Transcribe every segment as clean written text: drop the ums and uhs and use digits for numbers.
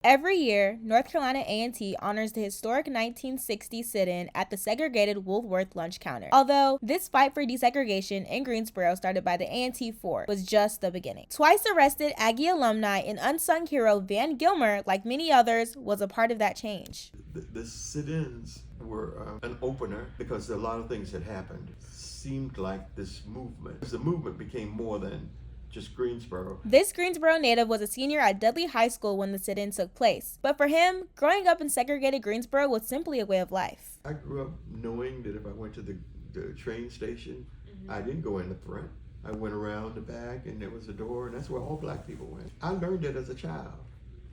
Every year, North Carolina A&T honors the historic 1960 sit-in at the segregated Woolworth lunch counter. Although this fight for desegregation in Greensboro, started by the A&T Fort, was just the beginning. Twice arrested Aggie alumni and unsung hero Van Gilmer, like many others, was a part of that change. The sit-ins were an opener because a lot of things had happened. It seemed like the movement became more than just Greensboro. This Greensboro native was a senior at Dudley High School when the sit-in took place. But for him, growing up in segregated Greensboro was simply a way of life. I grew up knowing that if I went to the train station, I didn't go in the front. I went around the back and there was a door, and that's where all black people went. I learned it as a child.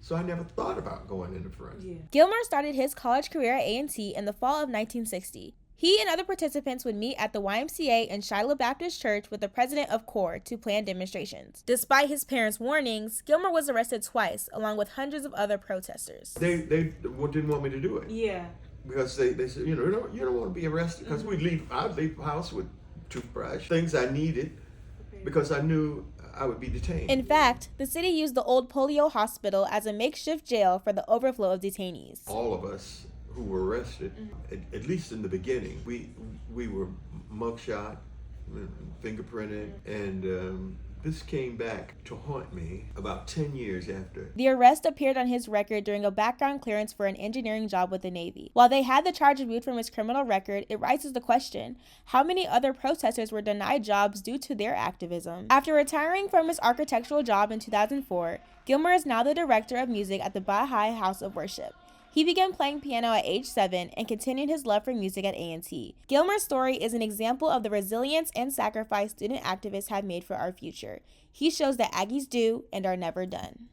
So I never thought about going in the front. Yeah. Gilmer started his college career at A&T in the fall of 1960. He and other participants would meet at the YMCA and Shiloh Baptist Church with the president of CORE to plan demonstrations. Despite his parents' warnings, Gilmer was arrested twice, along with hundreds of other protesters. They didn't want me to do it. Yeah. Because they said, you don't want to be arrested. Because I'd leave the house with toothbrush, things I needed, because I knew I would be detained. In fact, the city used the old polio hospital as a makeshift jail for the overflow of detainees. All of us who were arrested, at least in the beginning, we were mugshot, fingerprinted, and this came back to haunt me about 10 years after. The arrest appeared on his record during a background clearance for an engineering job with the Navy. While they had the charge removed from his criminal record, it raises the question, how many other protesters were denied jobs due to their activism? After retiring from his architectural job in 2004, Gilmer is now the director of music at the Baha'i House of Worship. He began playing piano at age 7 and continued his love for music at A&T. Gilmer's story is an example of the resilience and sacrifice student activists have made for our future. He shows that Aggies do and are never done.